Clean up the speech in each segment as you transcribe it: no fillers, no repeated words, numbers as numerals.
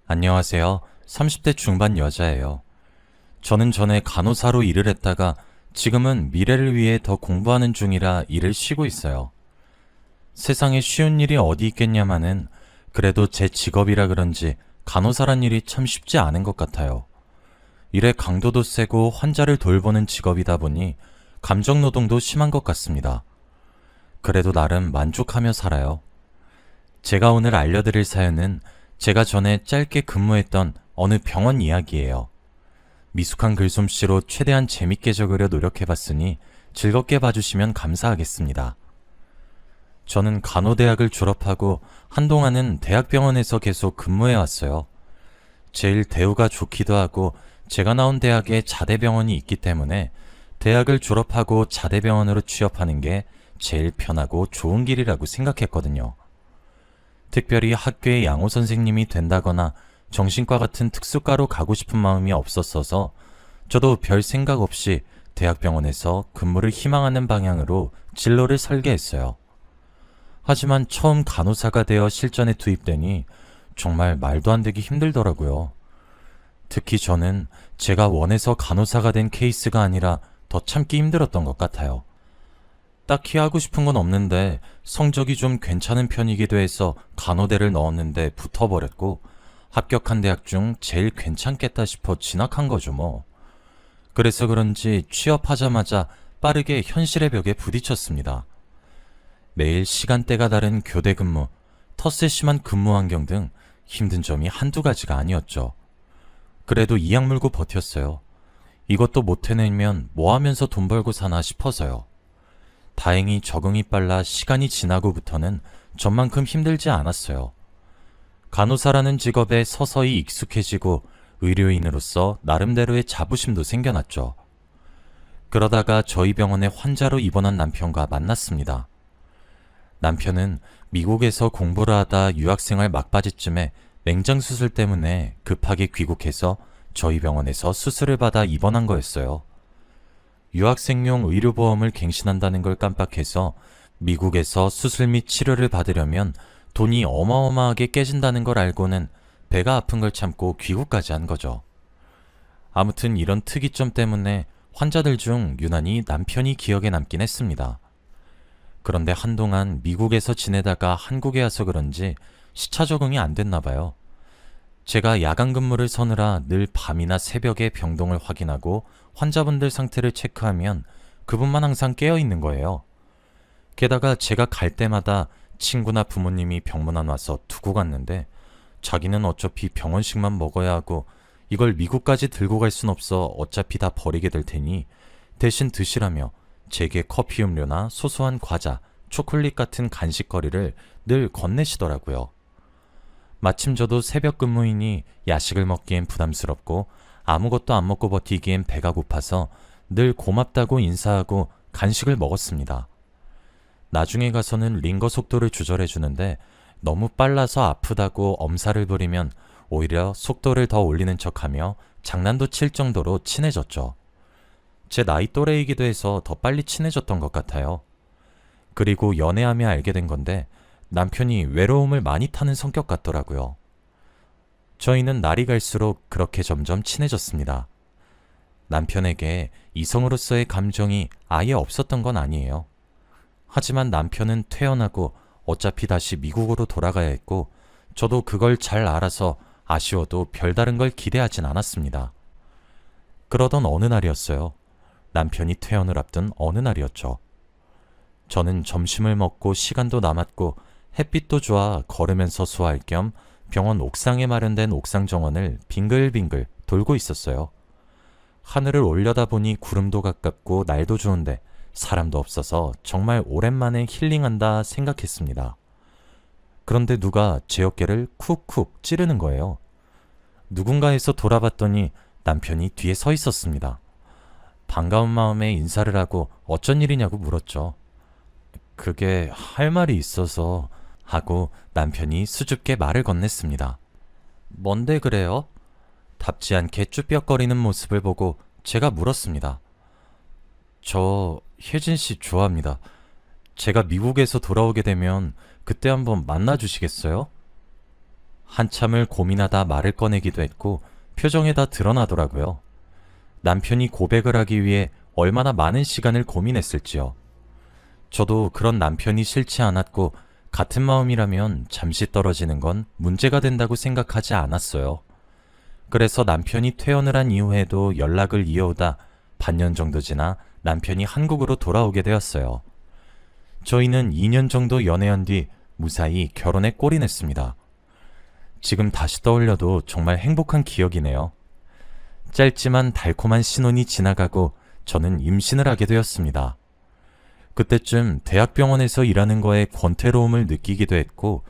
안녕하세요. 30대 중반 여자예요. 저는 전에 간호사로 일을 했다가 지금은 미래를 위해 더 공부하는 중이라 일을 쉬고 있어요. 세상에 쉬운 일이 어디 있겠냐마는 그래도 제 직업이라 그런지 간호사란 일이 참 쉽지 않은 것 같아요. 일의 강도도 세고 환자를 돌보는 직업이다 보니 감정 노동도 심한 것 같습니다. 그래도 나름 만족하며 살아요. 제가 오늘 알려드릴 사연은 제가 전에 짧게 근무했던 어느 병원 이야기예요. 미숙한 글솜씨로 최대한 재밌게 적으려 노력해봤으니 즐겁게 봐주시면 감사하겠습니다. 저는 간호대학을 졸업하고 한동안은 대학병원에서 계속 근무해왔어요. 제일 대우가 좋기도 하고 제가 나온 대학에 자대병원이 있기 때문에 대학을 졸업하고 자대병원으로 취업하는 게 제일 편하고 좋은 길이라고 생각했거든요. 특별히 학교의 양호 선생님이 된다거나 정신과 같은 특수과로 가고 싶은 마음이 없었어서 저도 별 생각 없이 대학병원에서 근무를 희망하는 방향으로 진로를 설계했어요. 하지만 처음 간호사가 되어 실전에 투입되니 정말 말도 안 되게 힘들더라고요. 특히 저는 제가 원해서 간호사가 된 케이스가 아니라 더 참기 힘들었던 것 같아요. 딱히 하고 싶은 건 없는데 성적이 좀 괜찮은 편이기도 해서 간호대를 넣었는데 붙어버렸고 합격한 대학 중 제일 괜찮겠다 싶어 진학한 거죠 뭐. 그래서 그런지 취업하자마자 빠르게 현실의 벽에 부딪혔습니다. 매일 시간대가 다른 교대 근무, 텃세 심한 근무 환경 등 힘든 점이 한두 가지가 아니었죠. 그래도 이악 물고 버텼어요. 이것도 못 해내면 뭐 하면서 돈 벌고 사나 싶어서요. 다행히 적응이 빨라 시간이 지나고부터는 전만큼 힘들지 않았어요. 간호사라는 직업에 서서히 익숙해지고 의료인으로서 나름대로의 자부심도 생겨났죠. 그러다가 저희 병원에 환자로 입원한 남편과 만났습니다. 남편은 미국에서 공부를 하다 유학생활 막바지쯤에 맹장수술 때문에 급하게 귀국해서 저희 병원에서 수술을 받아 입원한 거였어요. 유학생용 의료보험을 갱신한다는 걸 깜빡해서 미국에서 수술 및 치료를 받으려면 돈이 어마어마하게 깨진다는 걸 알고는 배가 아픈 걸 참고 귀국까지 한 거죠. 아무튼 이런 특이점 때문에 환자들 중 유난히 남편이 기억에 남긴 했습니다. 그런데 한동안 미국에서 지내다가 한국에 와서 그런지 시차 적응이 안 됐나 봐요. 제가 야간 근무를 서느라 늘 밤이나 새벽에 병동을 확인하고 환자분들 상태를 체크하면 그분만 항상 깨어 있는 거예요. 게다가 제가 갈 때마다 친구나 부모님이 병문안 와서 두고 갔는데 자기는 어차피 병원식만 먹어야 하고 이걸 미국까지 들고 갈 순 없어 어차피 다 버리게 될 테니 대신 드시라며 제게 커피 음료나 소소한 과자, 초콜릿 같은 간식거리를 늘 건네시더라고요. 마침 저도 새벽 근무이니 야식을 먹기엔 부담스럽고 아무것도 안 먹고 버티기엔 배가 고파서 늘 고맙다고 인사하고 간식을 먹었습니다. 나중에 가서는 링거 속도를 조절해주는데 너무 빨라서 아프다고 엄살을 부리면 오히려 속도를 더 올리는 척하며 장난도 칠 정도로 친해졌죠. 제 나이 또래이기도 해서 더 빨리 친해졌던 것 같아요. 그리고 연애하며 알게 된 건데 남편이 외로움을 많이 타는 성격 같더라고요. 저희는 날이 갈수록 그렇게 점점 친해졌습니다. 남편에게 이성으로서의 감정이 아예 없었던 건 아니에요. 하지만 남편은 퇴원하고 어차피 다시 미국으로 돌아가야 했고 저도 그걸 잘 알아서 아쉬워도 별다른 걸 기대하진 않았습니다. 그러던 어느 날이었어요. 남편이 퇴원을 앞둔 어느 날이었죠. 저는 점심을 먹고 시간도 남았고 햇빛도 좋아 걸으면서 수화할 겸 병원 옥상에 마련된 옥상 정원을 빙글빙글 돌고 있었어요. 하늘을 올려다보니 구름도 가깝고 날도 좋은데 사람도 없어서 정말 오랜만에 힐링한다 생각했습니다. 그런데 누가 제 어깨를 쿡쿡 찌르는 거예요. 누군가 해서 돌아봤더니 남편이 뒤에 서 있었습니다. 반가운 마음에 인사를 하고 어쩐 일이냐고 물었죠. 그게 할 말이 있어서 하고 남편이 수줍게 말을 건넸습니다. 뭔데 그래요? 답지 않게 쭈뼛거리는 모습을 보고 제가 물었습니다. 저 혜진 씨 좋아합니다. 제가 미국에서 돌아오게 되면 그때 한번 만나주시겠어요? 한참을 고민하다 말을 꺼내기도 했고 표정에 다 드러나더라고요. 남편이 고백을 하기 위해 얼마나 많은 시간을 고민했을지요. 저도 그런 남편이 싫지 않았고 같은 마음이라면 잠시 떨어지는 건 문제가 된다고 생각하지 않았어요. 그래서 남편이 퇴원을 한 이후에도 연락을 이어오다 반년 정도 지나 남편이 한국으로 돌아오게 되었어요. 저희는 2년 정도 연애한 뒤 무사히 결혼에 골이 냈습니다. 지금 다시 떠올려도 정말 행복한 기억이네요. 짧지만 달콤한 신혼이 지나가고 저는 임신을 하게 되었습니다. 그때쯤 대학병원에서 일하는 거에 권태로움을 느끼기도 했고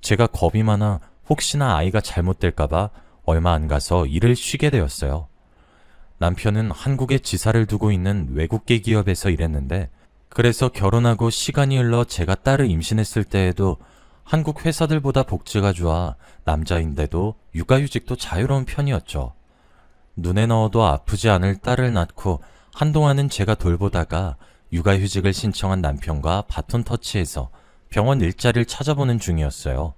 제가 겁이 많아 혹시나 아이가 잘못될까봐 얼마 안 가서 일을 쉬게 되었어요. 남편은 한국에 지사를 두고 있는 외국계 기업에서 일했는데 그래서 결혼하고 시간이 흘러 제가 딸을 임신했을 때에도 한국 회사들보다 복지가 좋아 남자인데도 육아휴직도 자유로운 편이었죠. 눈에 넣어도 아프지 않을 딸을 낳고 한동안은 제가 돌보다가 육아휴직을 신청한 남편과 바톤 터치해서 병원 일자리를 찾아보는 중이었어요.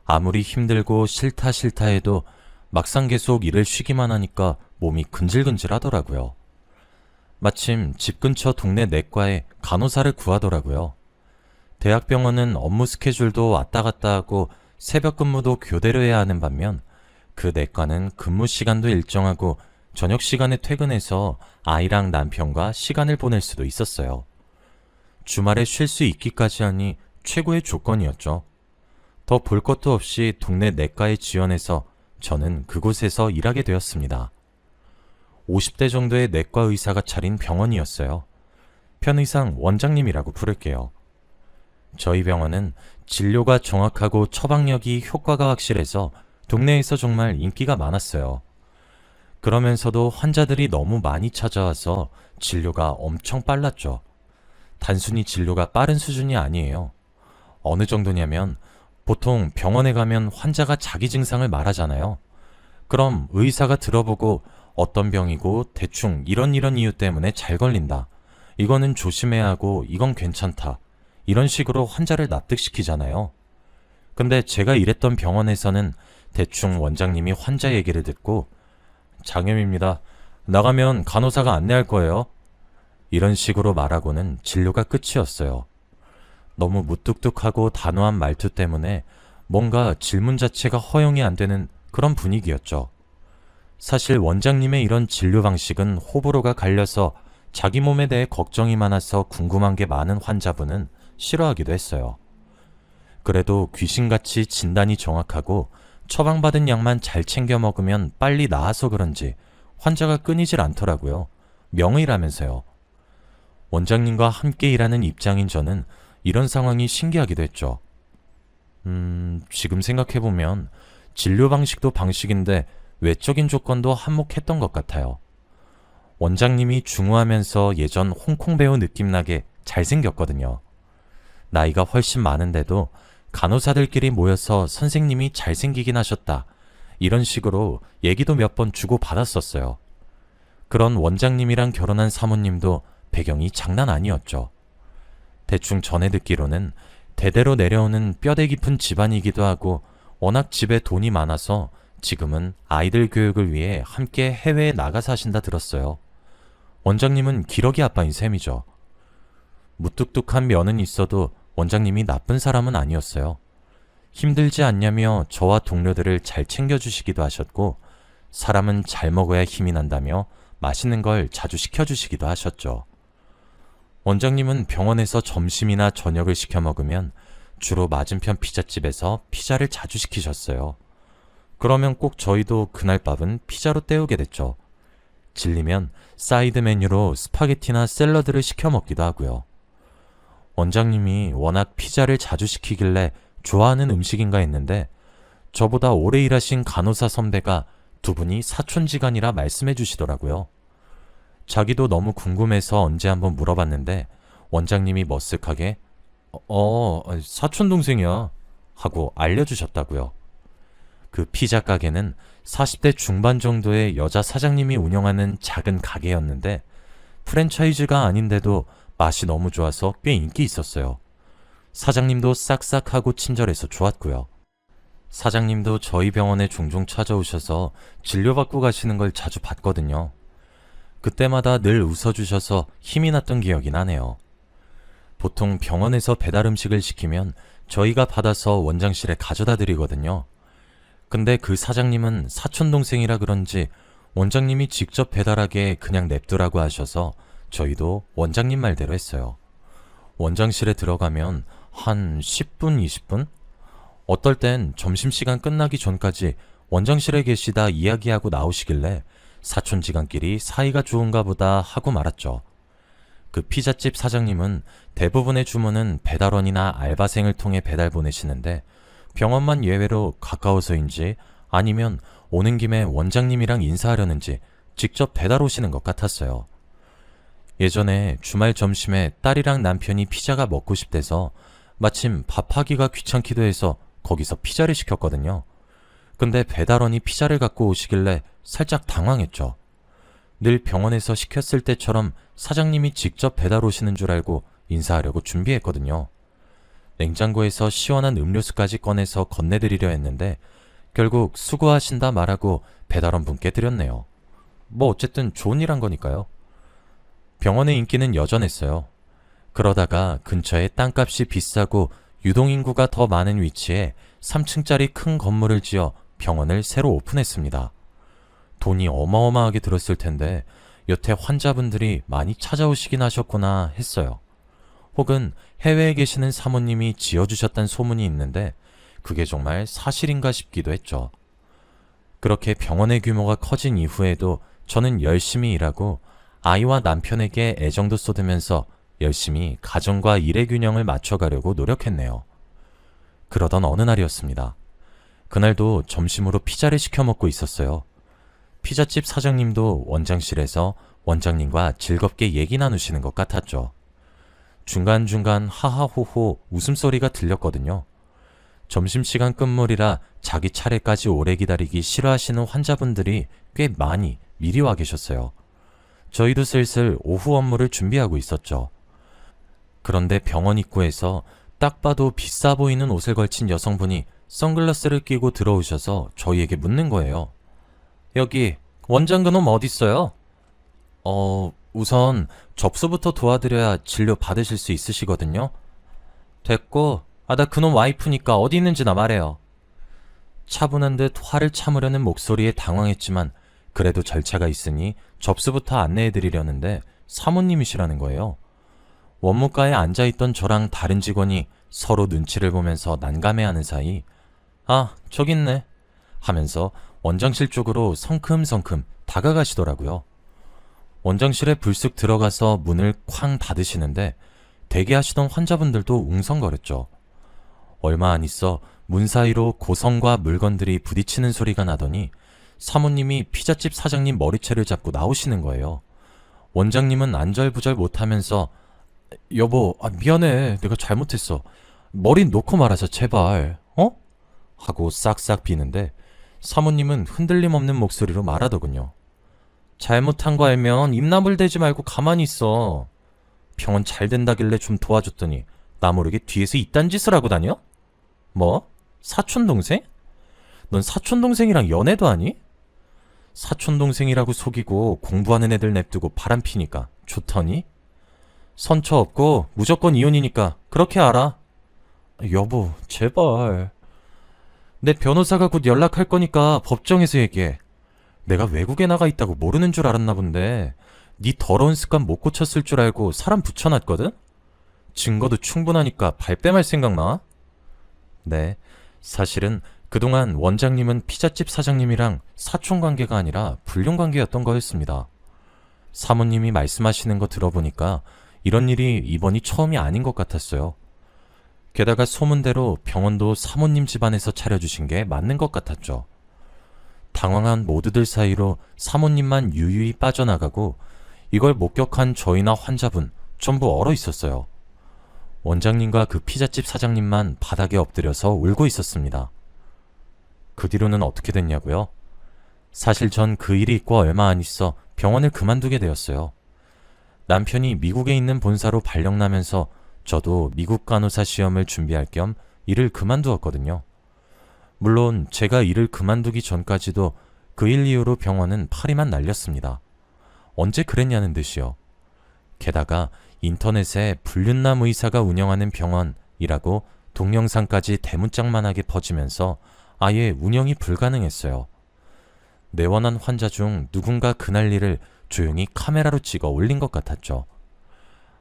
아무리 힘들고 싫다 해도 막상 계속 일을 쉬기만 하니까 몸이 근질근질 하더라고요. 마침 집 근처 동네 내과에 간호사를 구하더라고요. 대학병원은 업무 스케줄도 왔다 갔다 하고 새벽 근무도 교대로 해야 하는 반면 그 내과는 근무 시간도 일정하고 저녁 시간에 퇴근해서 아이랑 남편과 시간을 보낼 수도 있었어요. 주말에 쉴 수 있기까지 하니 최고의 조건이었죠. 더 볼 것도 없이 동네 내과에 지원해서 저는 그곳에서 일하게 되었습니다. 50대 정도의 내과 의사가 차린 병원이었어요. 편의상 원장님이라고 부를게요. 저희 병원은 진료가 정확하고 처방력이 효과가 확실해서 동네에서 정말 인기가 많았어요. 그러면서도 환자들이 너무 많이 찾아와서 진료가 엄청 빨랐죠. 단순히 진료가 빠른 수준이 아니에요. 어느 정도냐면 보통 병원에 가면 환자가 자기 증상을 말하잖아요. 그럼 의사가 들어보고 어떤 병이고 대충 이런 이유 때문에 잘 걸린다. 이거는 조심해야 하고 이건 괜찮다. 이런 식으로 환자를 납득시키잖아요. 근데 제가 일했던 병원에서는 대충 원장님이 환자 얘기를 듣고 장염입니다. 나가면 간호사가 안내할 거예요. 이런 식으로 말하고는 진료가 끝이었어요. 너무 무뚝뚝하고 단호한 말투 때문에 뭔가 질문 자체가 허용이 안 되는 그런 분위기였죠. 사실 원장님의 이런 진료 방식은 호불호가 갈려서 자기 몸에 대해 걱정이 많아서 궁금한 게 많은 환자분은 싫어하기도 했어요. 그래도 귀신같이 진단이 정확하고 처방받은 약만 잘 챙겨 먹으면 빨리 나아서 그런지 환자가 끊이질 않더라고요. 명의라면서요. 원장님과 함께 일하는 입장인 저는 이런 상황이 신기하기도 했죠. 지금 생각해보면 진료 방식도 방식인데 외적인 조건도 한몫했던 것 같아요. 원장님이 중후하면서 예전 홍콩 배우 느낌 나게 잘생겼거든요. 나이가 훨씬 많은데도 간호사들끼리 모여서 선생님이 잘생기긴 하셨다. 이런 식으로 얘기도 몇 번 주고 받았었어요. 그런 원장님이랑 결혼한 사모님도 배경이 장난 아니었죠. 대충 전해 듣기로는 대대로 내려오는 뼈대 깊은 집안이기도 하고 워낙 집에 돈이 많아서 지금은 아이들 교육을 위해 함께 해외에 나가 사신다 들었어요. 원장님은 기러기 아빠인 셈이죠. 무뚝뚝한 면은 있어도 원장님이 나쁜 사람은 아니었어요. 힘들지 않냐며 저와 동료들을 잘 챙겨주시기도 하셨고 사람은 잘 먹어야 힘이 난다며 맛있는 걸 자주 시켜주시기도 하셨죠. 원장님은 병원에서 점심이나 저녁을 시켜 먹으면 주로 맞은편 피자집에서 피자를 자주 시키셨어요. 그러면 꼭 저희도 그날 밥은 피자로 때우게 됐죠. 질리면 사이드 메뉴로 스파게티나 샐러드를 시켜 먹기도 하고요. 원장님이 워낙 피자를 자주 시키길래 좋아하는 음식인가 했는데 저보다 오래 일하신 간호사 선배가 두 분이 사촌지간이라 말씀해 주시더라고요. 자기도 너무 궁금해서 언제 한번 물어봤는데 원장님이 머쓱하게 사촌동생이야 하고 알려주셨다고요. 그 피자 가게는 40대 중반 정도의 여자 사장님이 운영하는 작은 가게였는데 프랜차이즈가 아닌데도 맛이 너무 좋아서 꽤 인기 있었어요. 사장님도 싹싹하고 친절해서 좋았고요. 사장님도 저희 병원에 종종 찾아오셔서 진료받고 가시는 걸 자주 봤거든요. 그때마다 늘 웃어주셔서 힘이 났던 기억이 나네요. 보통 병원에서 배달 음식을 시키면 저희가 받아서 원장실에 가져다 드리거든요. 근데 그 사장님은 사촌동생이라 그런지 원장님이 직접 배달하게 그냥 냅두라고 하셔서 저희도 원장님 말대로 했어요. 원장실에 들어가면 한 10분, 20분? 어떨 땐 점심시간 끝나기 전까지 원장실에 계시다 이야기하고 나오시길래 사촌지간끼리 사이가 좋은가 보다 하고 말았죠. 그 피자집 사장님은 대부분의 주문은 배달원이나 알바생을 통해 배달 보내시는데 병원만 예외로 가까워서인지 아니면 오는 김에 원장님이랑 인사하려는지 직접 배달 오시는 것 같았어요. 예전에 주말 점심에 딸이랑 남편이 피자가 먹고 싶대서 마침 밥하기가 귀찮기도 해서 거기서 피자를 시켰거든요. 근데 배달원이 피자를 갖고 오시길래 살짝 당황했죠. 늘 병원에서 시켰을 때처럼 사장님이 직접 배달 오시는 줄 알고 인사하려고 준비했거든요. 냉장고에서 시원한 음료수까지 꺼내서 건네드리려 했는데 결국 수고하신다 말하고 배달원 분께 드렸네요. 뭐 어쨌든 좋은 일 한 거니까요. 병원의 인기는 여전했어요. 그러다가 근처에 땅값이 비싸고 유동인구가 더 많은 위치에 3층짜리 큰 건물을 지어 병원을 새로 오픈했습니다. 돈이 어마어마하게 들었을 텐데 여태 환자분들이 많이 찾아오시긴 하셨구나 했어요. 혹은 해외에 계시는 사모님이 지어주셨다는 소문이 있는데 그게 정말 사실인가 싶기도 했죠. 그렇게 병원의 규모가 커진 이후에도 저는 열심히 일하고 아이와 남편에게 애정도 쏟으면서 열심히 가정과 일의 균형을 맞춰가려고 노력했네요. 그러던 어느 날이었습니다. 그날도 점심으로 피자를 시켜 먹고 있었어요. 피자집 사장님도 원장실에서 원장님과 즐겁게 얘기 나누시는 것 같았죠. 중간중간 하하호호 웃음소리가 들렸거든요. 점심시간 끝물이라 자기 차례까지 오래 기다리기 싫어하시는 환자분들이 꽤 많이 미리 와 계셨어요. 저희도 슬슬 오후 업무를 준비하고 있었죠. 그런데 병원 입구에서 딱 봐도 비싸 보이는 옷을 걸친 여성분이 선글라스를 끼고 들어오셔서 저희에게 묻는 거예요. 여기 원장 그놈 어딨어요? 우선 접수부터 도와드려야 진료 받으실 수 있으시거든요. 됐고, 나 그놈 와이프니까 어디 있는지나 말해요. 차분한 듯 화를 참으려는 목소리에 당황했지만 그래도 절차가 있으니 접수부터 안내해드리려는데 사모님이시라는 거예요. 원무과에 앉아있던 저랑 다른 직원이 서로 눈치를 보면서 난감해하는 사이 저기 있네 하면서 원장실 쪽으로 성큼성큼 다가가시더라고요. 원장실에 불쑥 들어가서 문을 쾅 닫으시는데 대기하시던 환자분들도 웅성거렸죠. 얼마 안 있어 문 사이로 고성과 물건들이 부딪히는 소리가 나더니 사모님이 피자집 사장님 머리채를 잡고 나오시는 거예요. 원장님은 안절부절 못하면서 여보, 미안해. 내가 잘못했어. 머리 놓고 말하자, 제발. 하고 싹싹 비는데 사모님은 흔들림 없는 목소리로 말하더군요. 잘못한 거 알면 입나물 대지 말고 가만히 있어. 병원 잘 된다길래 좀 도와줬더니 나 모르게 뒤에서 이딴 짓을 하고 다녀? 뭐? 사촌동생? 넌 사촌동생이랑 연애도 하니? 사촌동생이라고 속이고 공부하는 애들 냅두고 바람 피니까 좋더니? 선처 없고 무조건 이혼이니까 그렇게 알아. 여보, 제발. 내 변호사가 곧 연락할 거니까 법정에서 얘기해. 내가 외국에 나가 있다고 모르는 줄 알았나 본데 네 더러운 습관 못 고쳤을 줄 알고 사람 붙여놨거든? 증거도 충분하니까 발뺌할 생각 나? 네, 사실은 그동안 원장님은 피자집 사장님이랑 사촌관계가 아니라 불륜관계였던 거였습니다. 사모님이 말씀하시는 거 들어보니까 이런 일이 이번이 처음이 아닌 것 같았어요. 게다가 소문대로 병원도 사모님 집안에서 차려주신 게 맞는 것 같았죠. 당황한 모두들 사이로 사모님만 유유히 빠져나가고 이걸 목격한 저희나 환자분 전부 얼어 있었어요. 원장님과 그 피자집 사장님만 바닥에 엎드려서 울고 있었습니다. 그 뒤로는 어떻게 됐냐고요? 사실 전 그 일이 있고 얼마 안 있어 병원을 그만두게 되었어요. 남편이 미국에 있는 본사로 발령나면서 저도 미국 간호사 시험을 준비할 겸 일을 그만두었거든요. 물론 제가 일을 그만두기 전까지도 그 일 이후로 병원은 파리만 날렸습니다. 언제 그랬냐는 듯이요. 게다가 인터넷에 불륜남 의사가 운영하는 병원이라고 동영상까지 대문짝만하게 퍼지면서 아예 운영이 불가능했어요. 내원한 환자 중 누군가 그날 일을 조용히 카메라로 찍어 올린 것 같았죠.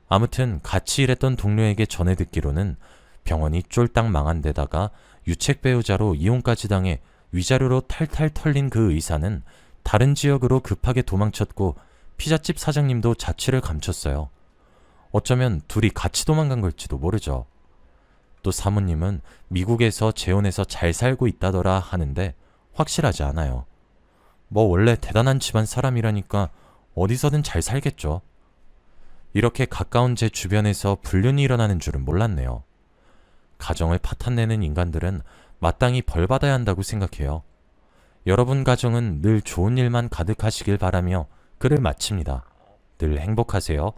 아무튼 같이 일했던 동료에게 전해 듣기로는 병원이 쫄딱 망한 데다가 유책 배우자로 이혼까지 당해 위자료로 탈탈 털린 그 의사는 다른 지역으로 급하게 도망쳤고 피자집 사장님도 자취를 감췄어요. 어쩌면 둘이 같이 도망간 걸지도 모르죠. 또 사모님은 미국에서 재혼해서 잘 살고 있다더라 하는데 확실하지 않아요. 뭐 원래 대단한 집안 사람이라니까 어디서든 잘 살겠죠. 이렇게 가까운 제 주변에서 불륜이 일어나는 줄은 몰랐네요. 가정을 파탄내는 인간들은 마땅히 벌받아야 한다고 생각해요. 여러분 가정은 늘 좋은 일만 가득하시길 바라며 글을 마칩니다. 늘 행복하세요.